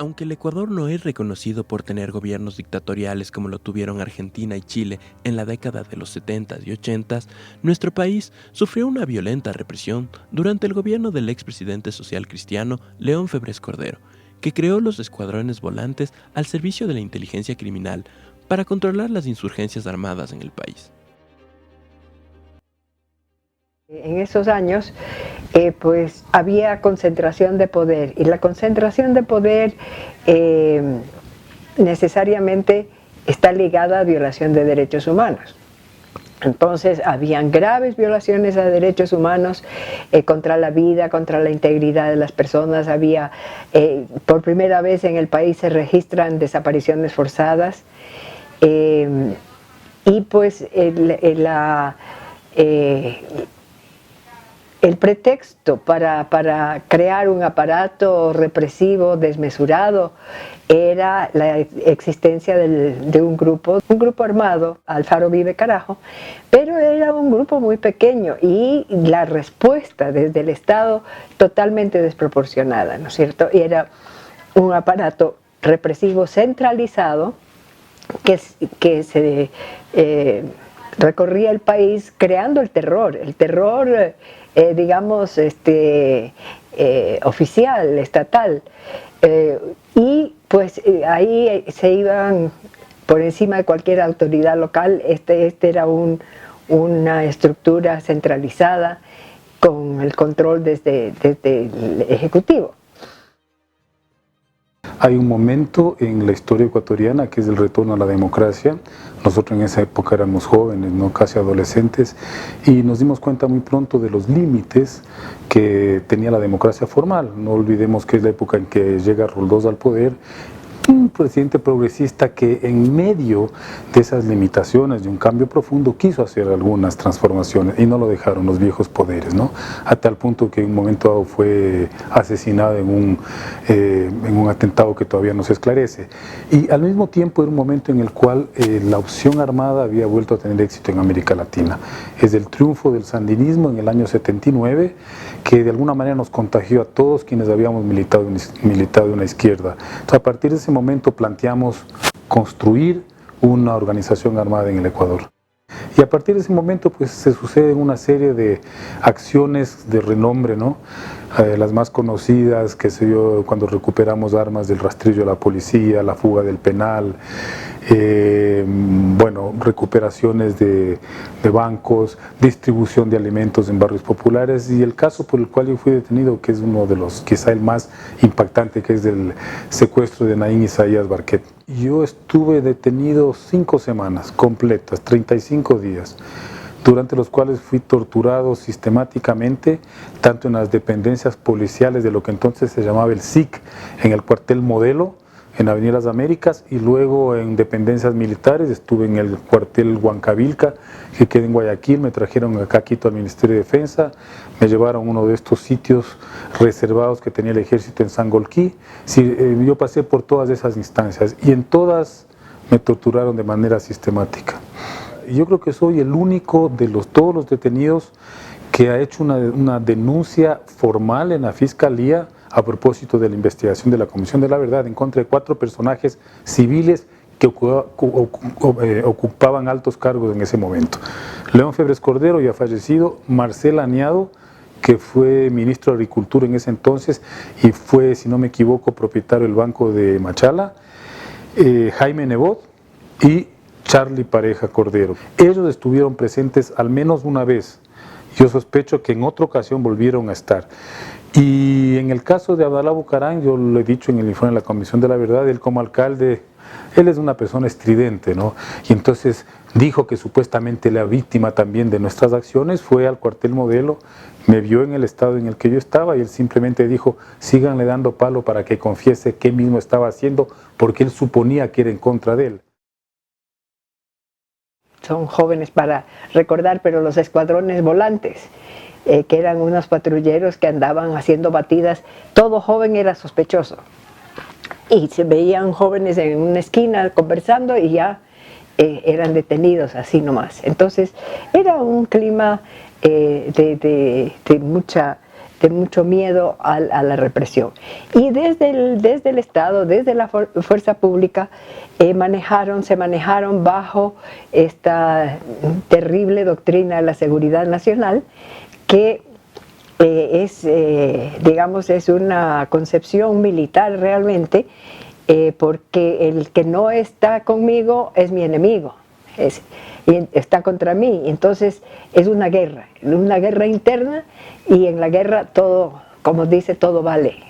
Aunque el Ecuador no es reconocido por tener gobiernos dictatoriales como lo tuvieron Argentina y Chile en la década de los 70s y 80s, nuestro país sufrió una violenta represión durante el gobierno del expresidente social cristiano León Febres Cordero, que creó los escuadrones volantes al servicio de la inteligencia criminal para controlar las insurgencias armadas en el país. En esos años, pues había concentración de poder, y la concentración de poder necesariamente está ligada a violación de derechos humanos. Entonces habían graves violaciones a derechos humanos contra la vida, contra la integridad de las personas. Había, por primera vez en el país se registran desapariciones forzadas, y pues el pretexto para crear un aparato represivo desmesurado era la existencia de un grupo armado, Alfaro Vive Carajo, pero era un grupo muy pequeño y la respuesta desde el Estado totalmente desproporcionada, ¿no es cierto? Y era un aparato represivo centralizado que se recorría el país creando el terror digamos, oficial, estatal, y pues ahí se iban por encima de cualquier autoridad local. Este era una estructura centralizada con el control desde el Ejecutivo. Hay un momento en la historia ecuatoriana que es el retorno a la democracia. Nosotros en esa época éramos jóvenes, ¿no? Casi adolescentes, y nos dimos cuenta muy pronto de los límites que tenía la democracia formal. No olvidemos que es la época en que llega Roldós al poder, un presidente progresista que en medio de esas limitaciones, de un cambio profundo, quiso hacer algunas transformaciones y no lo dejaron los viejos poderes, ¿no? A tal punto que en un momento dado fue asesinado en un atentado que todavía no se esclarece. Y al mismo tiempo era un momento en el cual la opción armada había vuelto a tener éxito en América Latina. Es el triunfo del sandinismo en el año 79 que de alguna manera nos contagió a todos quienes habíamos militado en una izquierda. Entonces, a partir de ese momento planteamos construir una organización armada en el Ecuador. Y a partir de ese momento pues se suceden una serie de acciones de renombre, ¿no? Las más conocidas, que se dio cuando recuperamos armas del rastrillo de la policía, la fuga del penal, bueno, recuperaciones de bancos, distribución de alimentos en barrios populares, y el caso por el cual yo fui detenido, que es uno de los, quizá el más impactante, que es del secuestro de Naín Isaías Barquet. Yo estuve detenido 5 semanas completas, 35 días, durante los cuales fui torturado sistemáticamente, tanto en las dependencias policiales de lo que entonces se llamaba el SIC, en el cuartel Modelo, en Avenida Las Américas, y luego en dependencias militares. Estuve en el cuartel Huancavilca, que queda en Guayaquil. Me trajeron acá a Quito al Ministerio de Defensa, me llevaron a uno de estos sitios reservados que tenía el ejército en Sangolquí. Sí, yo pasé por todas esas instancias y en todas me torturaron de manera sistemática. Yo creo que soy el único de todos los detenidos que ha hecho una denuncia formal en la Fiscalía a propósito de la investigación de la Comisión de la Verdad en contra de 4 personajes civiles que ocupaban altos cargos en ese momento. León Febres Cordero, ya fallecido; Marcel Añado, que fue ministro de Agricultura en ese entonces y fue, si no me equivoco, propietario del Banco de Machala; Jaime Nebot y Charlie Pareja Cordero. Ellos estuvieron presentes al menos una vez. Yo sospecho que en otra ocasión volvieron a estar. Y en el caso de Abdalá Bucaram, yo lo he dicho en el informe de la Comisión de la Verdad, él como alcalde, él es una persona estridente, ¿no? Y entonces dijo que supuestamente la víctima también de nuestras acciones fue al cuartel Modelo, me vio en el estado en el que yo estaba y él simplemente dijo: síganle dando palo para que confiese qué mismo estaba haciendo, porque él suponía que era en contra de él. Son jóvenes para recordar, pero los escuadrones volantes, que eran unos patrulleros que andaban haciendo batidas, todo joven era sospechoso. Y se veían jóvenes en una esquina conversando y ya eran detenidos así nomás. Entonces era un clima de mucha de mucho miedo a la represión. Y desde el Estado, desde la fuerza pública, se manejaron bajo esta terrible doctrina de la seguridad nacional, que es una concepción militar realmente, porque el que no está conmigo es mi enemigo, y está contra mí. Entonces es una guerra interna, y en la guerra todo, como dice, todo vale.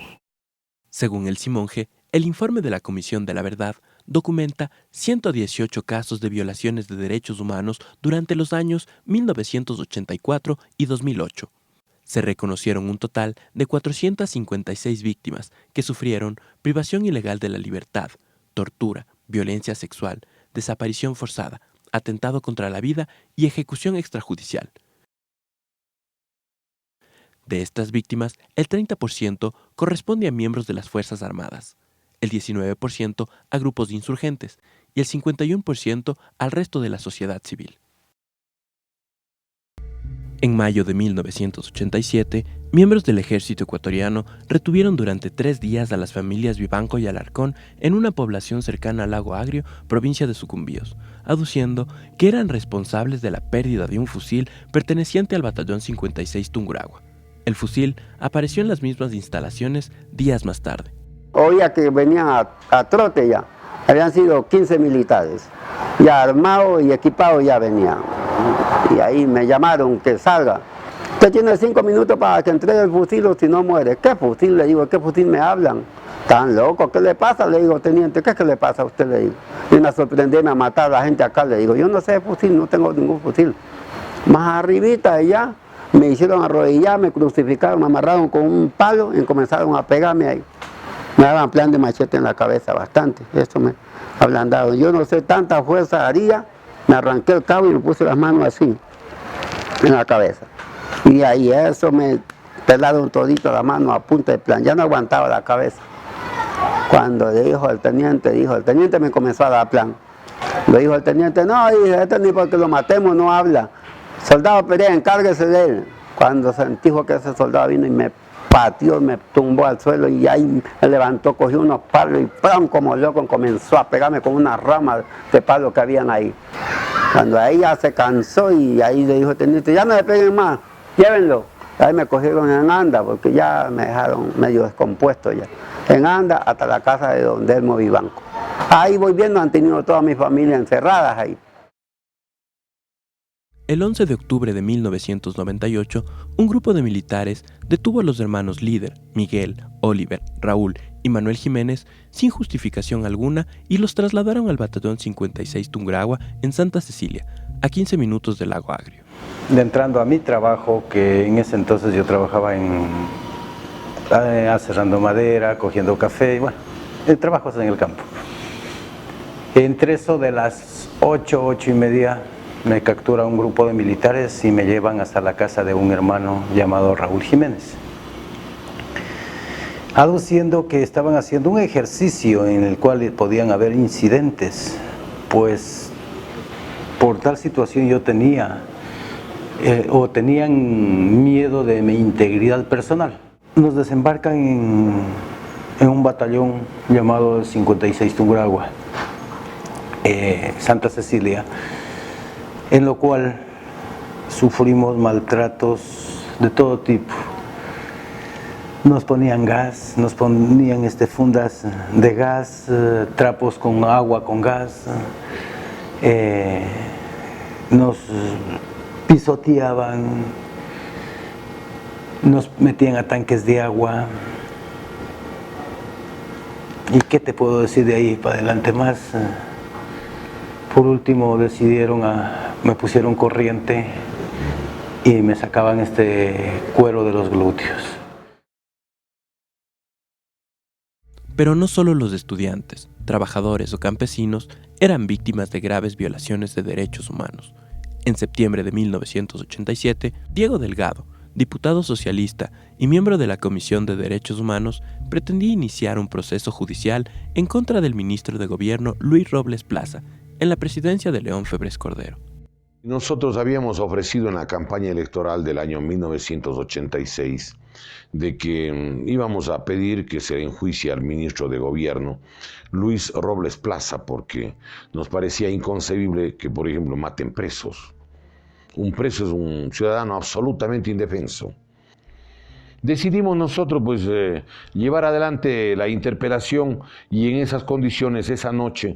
Según el Simonje, el informe de la Comisión de la Verdad documenta 118 casos de violaciones de derechos humanos durante los años 1984 y 2008. Se reconocieron un total de 456 víctimas que sufrieron privación ilegal de la libertad, tortura, violencia sexual, desaparición forzada, atentado contra la vida y ejecución extrajudicial. De estas víctimas, el 30% corresponde a miembros de las Fuerzas Armadas, el 19% a grupos de insurgentes y el 51% al resto de la sociedad civil. En mayo de 1987, miembros del ejército ecuatoriano retuvieron durante 3 días a las familias Vivanco y Alarcón en una población cercana al Lago Agrio, provincia de Sucumbíos, aduciendo que eran responsables de la pérdida de un fusil perteneciente al batallón 56 Tungurahua. El fusil apareció en las mismas instalaciones días más tarde. Oía que venían a trote ya, habían sido 15 militares, ya armados y equipados ya venían. Y ahí me llamaron que salga. Usted tiene 5 minutos para que entregue el fusil o si no muere. ¿Qué fusil? Le digo, ¿qué fusil me hablan? ¿Tan loco? ¿Qué le pasa? Le digo, teniente, ¿qué es que le pasa a usted? Le digo, viene a sorprenderme a matar a la gente acá. Le digo, yo no sé de fusil, no tengo ningún fusil. Más arribita allá, me hicieron arrodillar, me crucificaron, me amarraron con un palo y comenzaron a pegarme ahí. Me daban plan de machete en la cabeza bastante, eso me ablandaron. Yo no sé, tanta fuerza haría, me arranqué el cabo y me puse las manos así, en la cabeza. Y ahí eso me pelaron todito la mano a punta de plan, ya no aguantaba la cabeza. Cuando le dijo el teniente me comenzó a dar plan. Le dijo el teniente, no, dije, este ni porque lo matemos no habla. Soldado Perea, encárguese de él. Cuando sentí que ese soldado vino y me pateó, me tumbó al suelo y ahí me levantó, cogió unos palos y ¡pram! Como loco comenzó a pegarme con una rama de palo que habían ahí. Cuando ahí ya se cansó y ahí le dijo el teniente, ya no le peguen más, llévenlo. Ahí me cogieron en anda porque ya me dejaron medio descompuesto ya. En anda hasta la casa de don Delmo Vivanco. Ahí voy viendo, han tenido toda mi familia encerradas ahí. El 11 de octubre de 1998, un grupo de militares detuvo a los hermanos Líder, Miguel, Oliver, Raúl y Manuel Jiménez sin justificación alguna y los trasladaron al batallón 56 Tungurahua en Santa Cecilia, a 15 minutos del Lago Agrio. Entrando a mi trabajo, que en ese entonces yo trabajaba aserrando madera, cogiendo café, y bueno, trabajos en el campo. Entre eso de las 8:30, me captura un grupo de militares y me llevan hasta la casa de un hermano llamado Raúl Jiménez, aduciendo que estaban haciendo un ejercicio en el cual podían haber incidentes, pues por tal situación yo tenían miedo de mi integridad personal. Nos desembarcan en un batallón llamado 56 Tungurahua, Santa Cecilia, en lo cual sufrimos maltratos de todo tipo. Nos ponían gas, nos ponían fundas de gas, trapos con agua, con gas, nos pisoteaban, nos metían a tanques de agua. ¿Y qué te puedo decir de ahí para adelante más? Por último me pusieron corriente y me sacaban cuero de los glúteos. Pero no solo los estudiantes, trabajadores o campesinos eran víctimas de graves violaciones de derechos humanos. En septiembre de 1987, Diego Delgado, diputado socialista y miembro de la Comisión de Derechos Humanos, pretendía iniciar un proceso judicial en contra del ministro de Gobierno Luis Robles Plaza, en la presidencia de León Febres Cordero. Nosotros habíamos ofrecido en la campaña electoral del año 1986 de que íbamos a pedir que se enjuicie al ministro de Gobierno, Luis Robles Plaza, porque nos parecía inconcebible que, por ejemplo, maten presos. Un preso es un ciudadano absolutamente indefenso. Decidimos nosotros pues llevar adelante la interpelación y en esas condiciones esa noche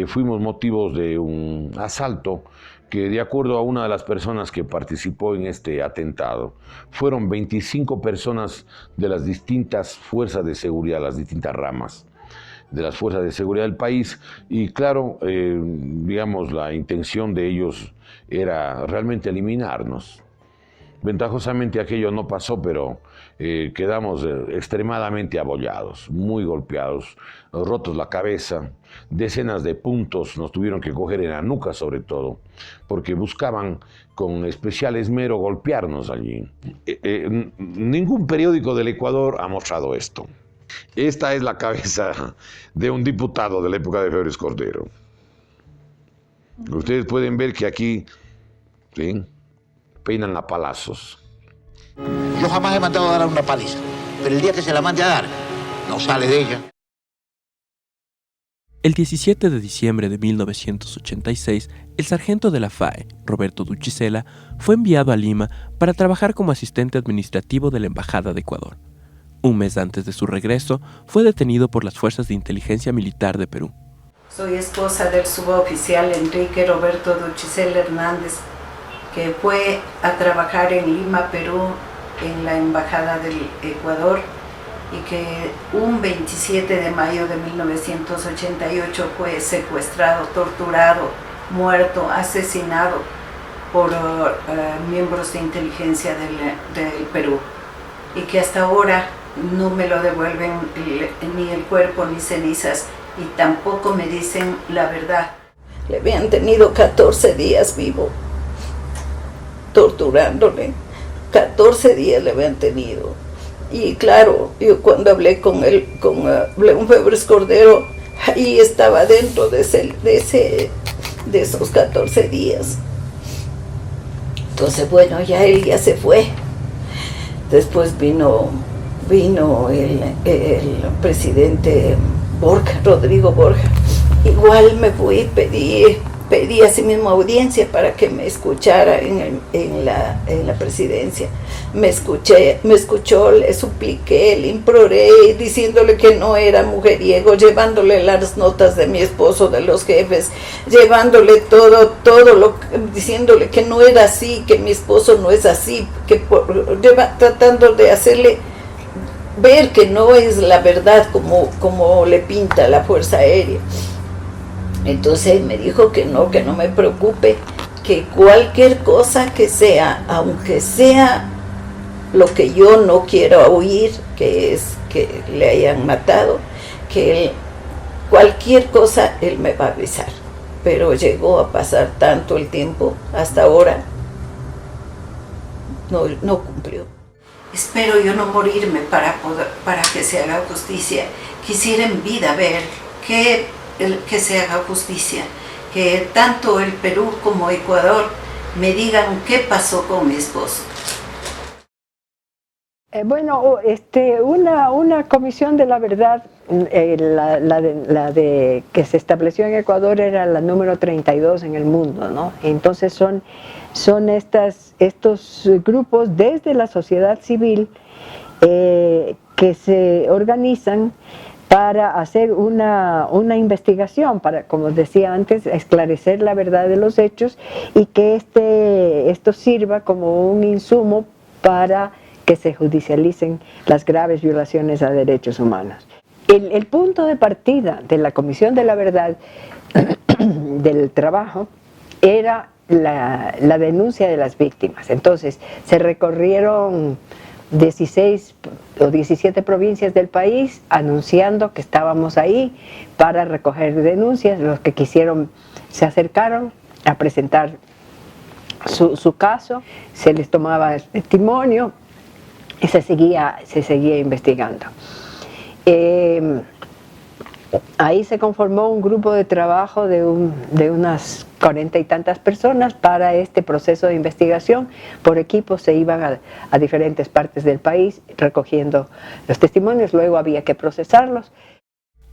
fuimos motivos de un asalto que, de acuerdo a una de las personas que participó en este atentado, fueron 25 personas de las distintas fuerzas de seguridad, las distintas ramas de las fuerzas de seguridad del país, y claro, digamos, la intención de ellos era realmente eliminarnos. Ventajosamente aquello no pasó, pero quedamos extremadamente abollados, muy golpeados, rotos la cabeza, decenas de puntos nos tuvieron que coger en la nuca sobre todo, porque buscaban con especial esmero golpearnos allí. Ningún periódico del Ecuador ha mostrado esto. Esta es la cabeza de un diputado de la época de Febres Cordero. Ustedes pueden ver que aquí, ¿sí?, peinan a palazos. Yo jamás he mandado a dar una paliza, pero el día que se la mande a dar, no sale de ella. El 17 de diciembre de 1986, el sargento de la FAE, Roberto Duchisela, fue enviado a Lima para trabajar como asistente administrativo de la Embajada de Ecuador. Un mes antes de su regreso, fue detenido por las Fuerzas de Inteligencia Militar de Perú. Soy esposa del suboficial Enrique Roberto Duchisela Hernández, que fue a trabajar en Lima, Perú, en la Embajada del Ecuador, y que un 27 de mayo de 1988 fue secuestrado, torturado, muerto, asesinado por miembros de inteligencia del Perú, y que hasta ahora no me lo devuelven ni el cuerpo ni cenizas, y tampoco me dicen la verdad. Le habían tenido 14 días vivo, torturándole. 14 días le habían tenido. Y claro, yo cuando hablé con León Febres Cordero, ahí estaba dentro de esos 14 días. Entonces, bueno, ya él ya se fue. Después vino el presidente Borja, Rodrigo Borja. Igual me fui y pedí a sí mismo audiencia para que me escuchara en la presidencia. Me escuchó, le supliqué, le imploré, diciéndole que no era mujeriego, llevándole las notas de mi esposo, de los jefes, llevándole todo diciéndole que no era así, que mi esposo no es así, tratando de hacerle ver que no es la verdad como le pinta la Fuerza Aérea. Entonces me dijo que no me preocupe, que cualquier cosa que sea, aunque sea lo que yo no quiero oír, que es que le hayan matado, que cualquier cosa él me va a avisar. Pero llegó a pasar tanto el tiempo, hasta ahora no cumplió. Espero yo no morirme para que se haga justicia. Quisiera en vida ver que se haga justicia, que tanto el Perú como Ecuador me digan qué pasó con mi esposo. Bueno, una comisión de la verdad, la de que se estableció en Ecuador era la número 32 en el mundo, ¿no? Entonces son estos grupos desde la sociedad civil que se organizan para hacer una investigación, para, como decía antes, esclarecer la verdad de los hechos, y que esto sirva como un insumo para que se judicialicen las graves violaciones a derechos humanos. El punto de partida de la Comisión de la Verdad del trabajo era la denuncia de las víctimas. Entonces se recorrieron 16 o 17 provincias del país anunciando que estábamos ahí para recoger denuncias. Los que quisieron se acercaron a presentar su caso, se les tomaba testimonio y se seguía investigando. Ahí se conformó un grupo de trabajo de unas 40 y tantas personas para este proceso de investigación. Por equipos se iban a diferentes partes del país recogiendo los testimonios, luego había que procesarlos.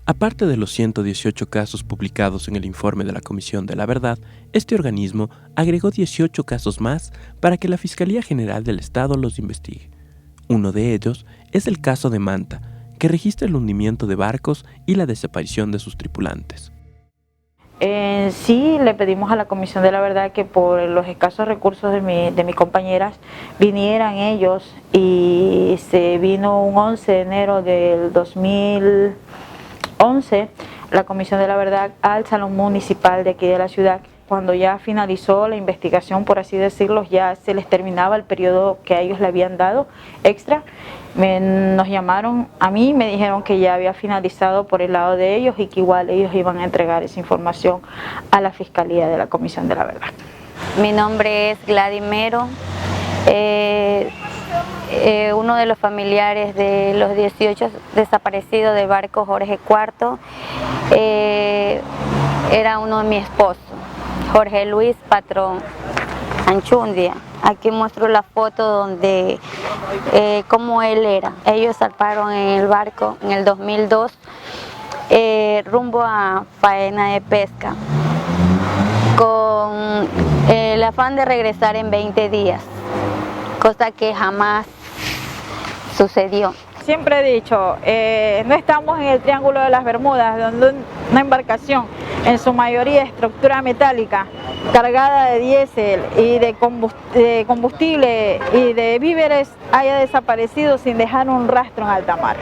Aparte de los 118 casos publicados en el informe de la Comisión de la Verdad, este organismo agregó 18 casos más para que la Fiscalía General del Estado los investigue. Uno de ellos es el caso de Manta, que registra el hundimiento de barcos y la desaparición de sus tripulantes. Sí, le pedimos a la Comisión de la Verdad que por los escasos recursos de mis compañeras vinieran ellos, y se vino un 11 de enero del 2011 la Comisión de la Verdad al Salón Municipal de aquí de la ciudad. Cuando ya finalizó la investigación, por así decirlo, ya se les terminaba el periodo que a ellos le habían dado extra. Nos llamaron a mí, me dijeron que ya había finalizado por el lado de ellos y que igual ellos iban a entregar esa información a la Fiscalía de la Comisión de la Verdad. Mi nombre es Gladys Mero, uno de los familiares de los 18 desaparecidos del barco Jorge IV, era uno de mis esposos, Jorge Luis Patrón Anchundia. Aquí muestro la foto donde cómo él era. Ellos zarparon en el barco en el 2002 rumbo a faena de pesca con el afán de regresar en 20 días, cosa que jamás sucedió. Siempre he dicho, no estamos en el Triángulo de las Bermudas, donde una embarcación, en su mayoría estructura metálica, cargada de diésel y de combustible y de víveres, haya desaparecido sin dejar un rastro en alta mar.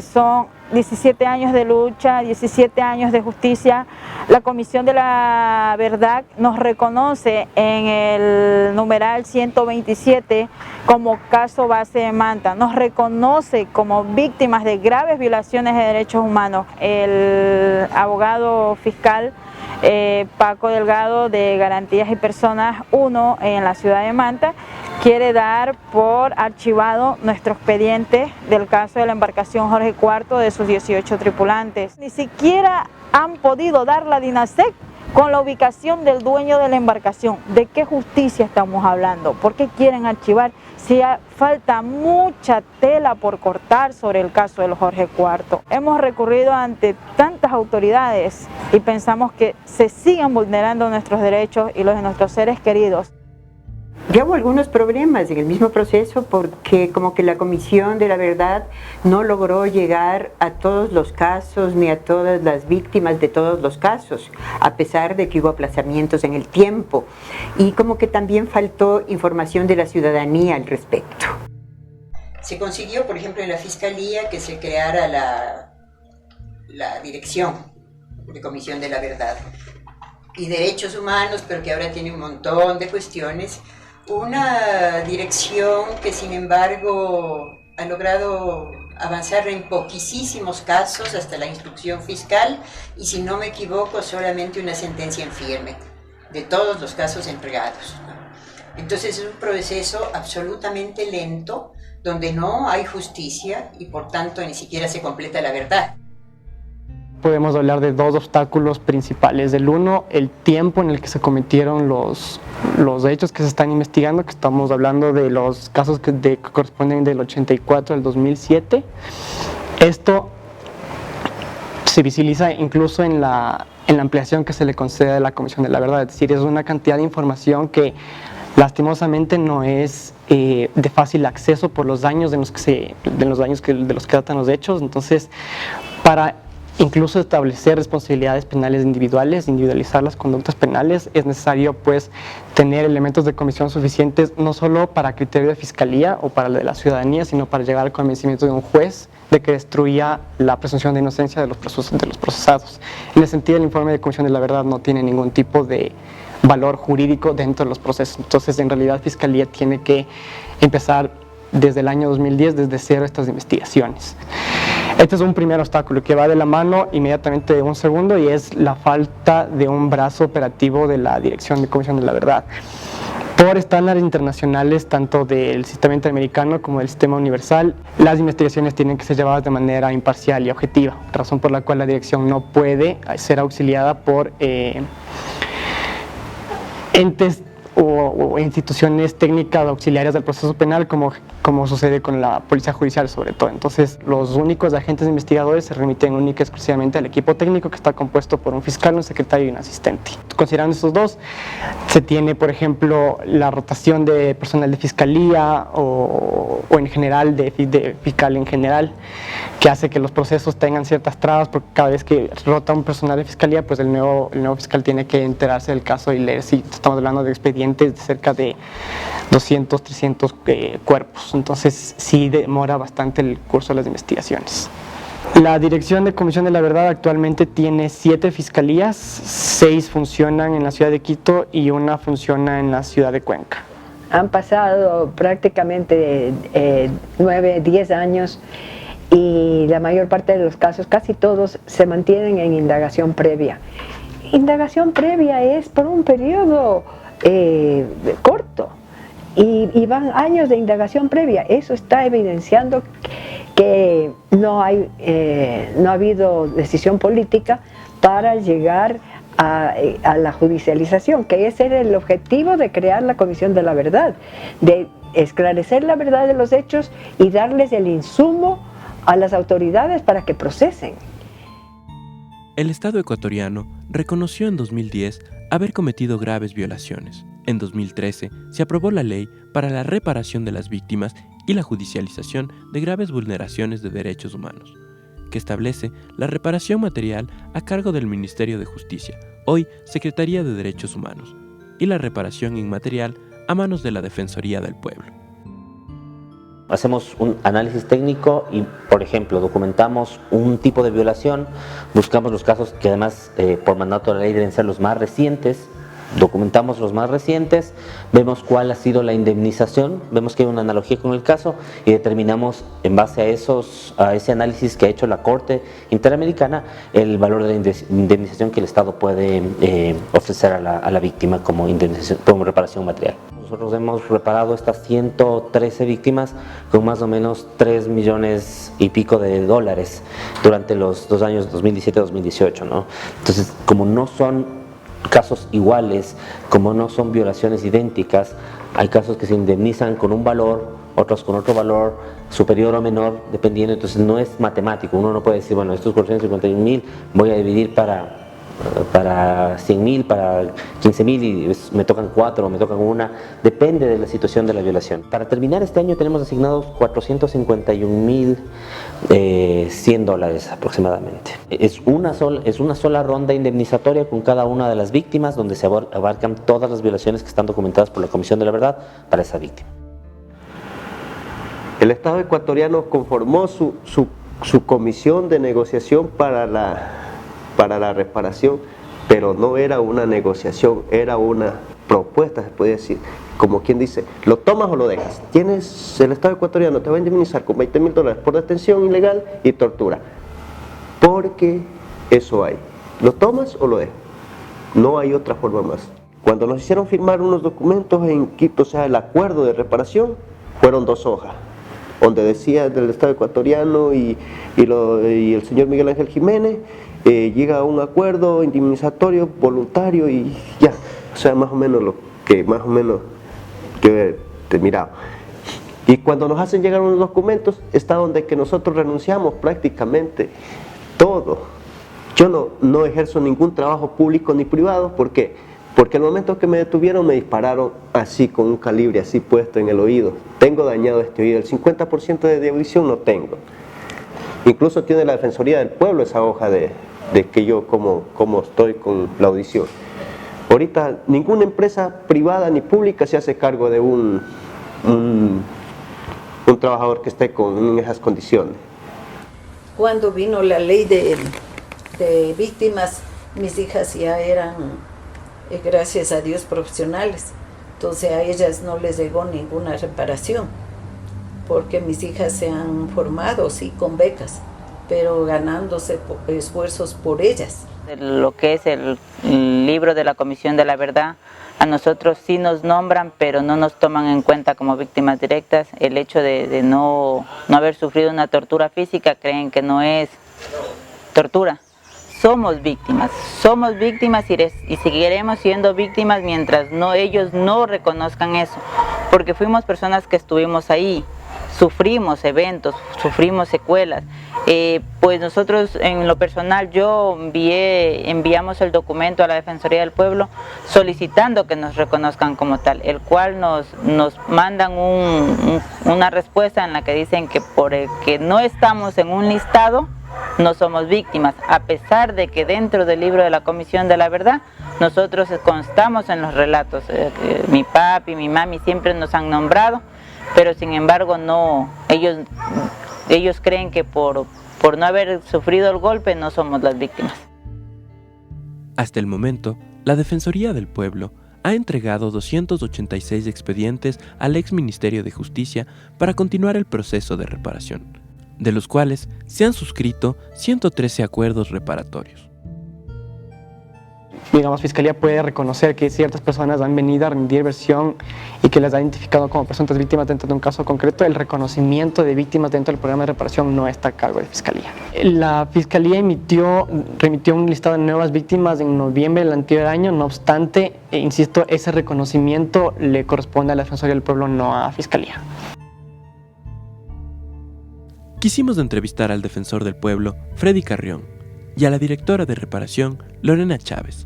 Son 17 años de lucha, 17 años de justicia. La Comisión de la Verdad nos reconoce en el numeral 127 como caso base de Manta, nos reconoce como víctimas de graves violaciones de derechos humanos. El abogado fiscal Paco Delgado de Garantías y Personas 1 en la ciudad de Manta quiere dar por archivado nuestro expediente del caso de la embarcación Jorge IV de sus 18 tripulantes. Ni siquiera han podido dar la DINASEC con la ubicación del dueño de la embarcación. ¿De qué justicia estamos hablando? ¿Por qué quieren archivar? Si falta mucha tela por cortar sobre el caso del Jorge IV. Hemos recurrido ante tantas autoridades y pensamos que se siguen vulnerando nuestros derechos y los de nuestros seres queridos. Ya hubo algunos problemas en el mismo proceso porque como que la Comisión de la Verdad no logró llegar a todos los casos ni a todas las víctimas de todos los casos, a pesar de que hubo aplazamientos en el tiempo, y como que también faltó información de la ciudadanía al respecto. Se consiguió, por ejemplo, en la Fiscalía que se creara la Dirección de Comisión de la Verdad y Derechos Humanos, pero que ahora tiene un montón de cuestiones. Una dirección que sin embargo ha logrado avanzar en poquísimos casos hasta la instrucción fiscal y, si no me equivoco, solamente una sentencia en firme de todos los casos entregados. Entonces es un proceso absolutamente lento donde no hay justicia y por tanto ni siquiera se completa la verdad. Podemos hablar de dos obstáculos principales. El uno, el tiempo en el que se cometieron los hechos que se están investigando, que estamos hablando de los casos que corresponden del 84 al 2007. Esto se visibiliza incluso en la ampliación que se le concede a la Comisión de la Verdad, es decir, es una cantidad de información que lastimosamente no es de fácil acceso por los daños de los que tratan los hechos. Entonces, para incluso establecer responsabilidades penales individuales, individualizar las conductas penales, es necesario pues tener elementos de comisión suficientes, no solo para criterio de fiscalía o para la ciudadanía, sino para llegar al convencimiento de un juez de que destruya la presunción de inocencia de los procesados. En ese sentido, el informe de Comisión de la Verdad no tiene ningún tipo de valor jurídico dentro de los procesos. Entonces, en realidad, Fiscalía tiene que empezar desde el año 2010, desde cero, estas investigaciones. Este es un primer obstáculo que va de la mano inmediatamente de un segundo, y es la falta de un brazo operativo de la Dirección de Comisión de la Verdad. Por estándares internacionales, tanto del sistema interamericano como del sistema universal, las investigaciones tienen que ser llevadas de manera imparcial y objetiva, razón por la cual la dirección no puede ser auxiliada por entes o instituciones técnicas auxiliares del proceso penal, como sucede con la policía judicial sobre todo. Entonces, los únicos agentes investigadores se remiten única y exclusivamente al equipo técnico, que está compuesto por un fiscal, un secretario y un asistente. Considerando estos dos, se tiene, por ejemplo, la rotación de personal de fiscalía o en general de fiscal en general, que hace que los procesos tengan ciertas trabas, porque cada vez que rota un personal de fiscalía, pues el nuevo fiscal tiene que enterarse del caso y leer si estamos hablando de expedientes de cerca de 200, 300 cuerpos. Entonces sí demora bastante el curso de las investigaciones. La Dirección de Comisión de la Verdad actualmente tiene 7 fiscalías, 6 funcionan en la ciudad de Quito y 1 funciona en la ciudad de Cuenca. Han pasado prácticamente 9, 10 años y la mayor parte de los casos, casi todos, se mantienen en indagación previa. Indagación previa es por un periodo corto y van años de indagación previa. Eso está evidenciando que no ha habido decisión política para llegar a la judicialización, que ese era el objetivo de crear la Comisión de la Verdad, de esclarecer la verdad de los hechos y darles el insumo a las autoridades para que procesen. El Estado ecuatoriano reconoció en 2010 haber cometido graves violaciones. En 2013 se aprobó la Ley para la Reparación de las Víctimas y la Judicialización de Graves Vulneraciones de Derechos Humanos, que establece la reparación material a cargo del Ministerio de Justicia, hoy Secretaría de Derechos Humanos, y la reparación inmaterial a manos de la Defensoría del Pueblo. Hacemos un análisis técnico y, por ejemplo, documentamos un tipo de violación, buscamos los casos que además por mandato de la ley deben ser los más recientes, documentamos los más recientes, vemos cuál ha sido la indemnización, vemos que hay una analogía con el caso y determinamos en base a ese análisis que ha hecho la Corte Interamericana el valor de la indemnización que el Estado puede ofrecer a la víctima como reparación material. Nosotros hemos reparado estas 113 víctimas con más o menos 3 millones y pico de dólares durante los 2 años 2017-2018, ¿no? Entonces, como no son casos iguales, como no son violaciones idénticas, hay casos que se indemnizan con un valor, otros con otro valor, superior o menor, dependiendo. Entonces no es matemático, uno no puede decir, bueno, estos 451.000 voy a dividir para 100.000, para 15.000 y me tocan 4 o me tocan 1, depende de la situación de la violación. Para terminar este año tenemos asignados 451.100 dólares aproximadamente. Es una sola ronda indemnizatoria con cada una de las víctimas, donde se abarcan todas las violaciones que están documentadas por la Comisión de la Verdad para esa víctima. El Estado ecuatoriano conformó su comisión de negociación para la reparación, pero no era una negociación, era una propuesta, se puede decir, como quien dice, ¿lo tomas o lo dejas? El Estado ecuatoriano te va a indemnizar con 20.000 dólares por detención ilegal y tortura, porque eso hay. ¿Lo tomas o lo dejas? No hay otra forma más. Cuando nos hicieron firmar unos documentos en Quito, o sea, el acuerdo de reparación, fueron 2 hojas, donde decía del Estado ecuatoriano y el señor Miguel Ángel Jiménez, llega a un acuerdo indemnizatorio voluntario y ya, o sea, más o menos lo que miraba. Y cuando nos hacen llegar unos documentos, está donde que nosotros renunciamos prácticamente todo. Yo no ejerzo ningún trabajo público ni privado, ¿por qué? Porque al momento que me detuvieron me dispararon así, con un calibre así puesto en el oído. Tengo dañado este oído, el 50% de audición no tengo. Incluso tiene la Defensoría del Pueblo esa hoja de que yo como estoy con la audición. Ahorita ninguna empresa privada ni pública se hace cargo de un trabajador que esté en esas condiciones. Cuando vino la ley de víctimas, mis hijas ya eran, gracias a Dios, profesionales. Entonces a ellas no les llegó ninguna reparación, porque mis hijas se han formado, sí, con becas, pero ganándose esfuerzos por ellas. Lo que es el libro de la Comisión de la Verdad, a nosotros sí nos nombran, pero no nos toman en cuenta como víctimas directas. El hecho de no haber sufrido una tortura física, creen que no es tortura. Somos víctimas y seguiremos siendo víctimas mientras ellos no reconozcan eso, porque fuimos personas que estuvimos ahí, sufrimos eventos, sufrimos secuelas. Pues nosotros en lo personal enviamos el documento a la Defensoría del Pueblo solicitando que nos reconozcan como tal, el cual nos mandan una respuesta en la que dicen que por el que no estamos en un listado no somos víctimas, a pesar de que dentro del libro de la Comisión de la Verdad nosotros constamos en los relatos. Mi papi, mi mami siempre nos han nombrado, pero sin embargo no, ellos creen que por no haber sufrido el golpe no somos las víctimas. Hasta el momento, la Defensoría del Pueblo ha entregado 286 expedientes al ex Ministerio de Justicia para continuar el proceso de reparación, de los cuales se han suscrito 113 acuerdos reparatorios. Digamos, Fiscalía puede reconocer que ciertas personas han venido a rendir versión y que las ha identificado como presuntas víctimas dentro de un caso concreto. El reconocimiento de víctimas dentro del programa de reparación no está a cargo de Fiscalía. La Fiscalía remitió un listado de nuevas víctimas en noviembre del anterior año, no obstante, insisto, ese reconocimiento le corresponde a la Defensoría del Pueblo, no a Fiscalía. Quisimos entrevistar al defensor del pueblo, Freddy Carrión, y a la directora de reparación, Lorena Chávez,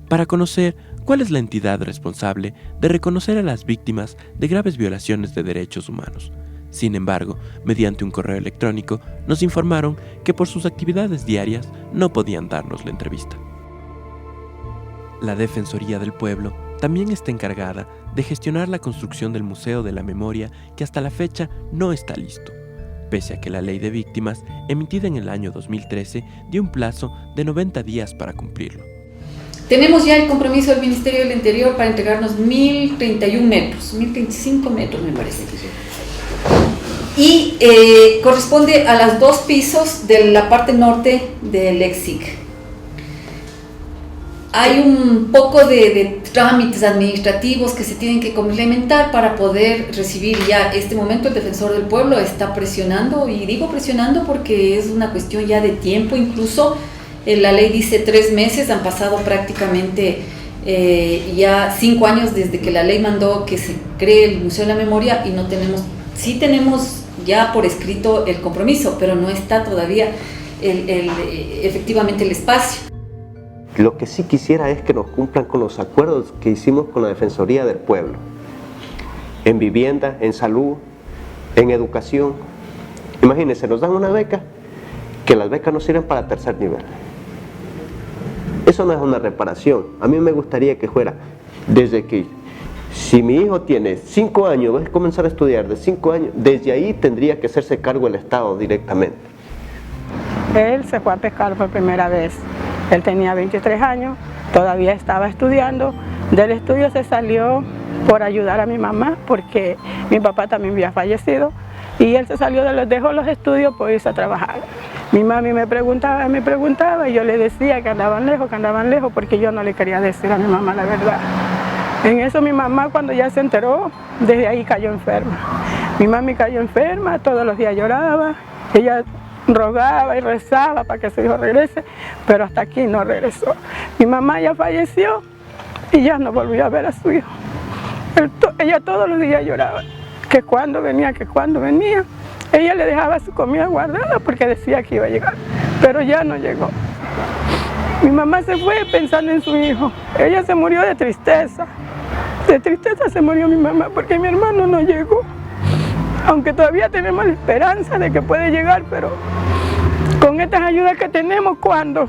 para conocer cuál es la entidad responsable de reconocer a las víctimas de graves violaciones de derechos humanos. Sin embargo, mediante un correo electrónico, nos informaron que por sus actividades diarias no podían darnos la entrevista. La Defensoría del Pueblo también está encargada de gestionar la construcción del Museo de la Memoria, que hasta la fecha no está listo, pese a que la Ley de Víctimas, emitida en el año 2013, dio un plazo de 90 días para cumplirlo. Tenemos ya el compromiso del Ministerio del Interior para entregarnos 1.031 metros, 1.035 metros me parece. Y corresponde a los 2 pisos de la parte norte del EXIC. Hay un poco de trámites administrativos que se tienen que complementar para poder recibir ya. Este momento el Defensor del Pueblo está presionando, y digo presionando porque es una cuestión ya de tiempo. Incluso la ley dice 3 meses, han pasado prácticamente ya 5 años desde que la ley mandó que se cree el Museo de la Memoria, y no tenemos, sí tenemos ya por escrito el compromiso, pero no está todavía efectivamente el espacio. Lo que sí quisiera es que nos cumplan con los acuerdos que hicimos con la Defensoría del Pueblo, en vivienda, en salud, en educación. Imagínense, nos dan una beca, que las becas no sirven para 3er nivel. Eso no es una reparación. A mí me gustaría que fuera desde que, si mi hijo tiene 5 años, va a comenzar a estudiar de 5 años, desde ahí tendría que hacerse cargo el Estado directamente. Él se fue a pescar por primera vez. Él tenía 23 años, todavía estaba estudiando. Del estudio se salió por ayudar a mi mamá, porque mi papá también había fallecido, y él se salió, dejó los estudios por irse a trabajar. Mi mami me preguntaba, y yo le decía que andaban lejos, porque yo no le quería decir a mi mamá la verdad. En eso mi mamá, cuando ya se enteró, desde ahí cayó enferma. Mi mami cayó enferma, todos los días lloraba, ella rogaba y rezaba para que su hijo regrese, pero hasta aquí no regresó. Mi mamá ya falleció y ya no volvió a ver a su hijo. Ella todos los días lloraba, que cuando venía. Ella le dejaba su comida guardada porque decía que iba a llegar, pero ya no llegó. Mi mamá se fue pensando en su hijo. Ella se murió de tristeza. De tristeza se murió mi mamá porque mi hermano no llegó. Aunque todavía tenemos la esperanza de que puede llegar, pero con estas ayudas que tenemos, ¿cuándo?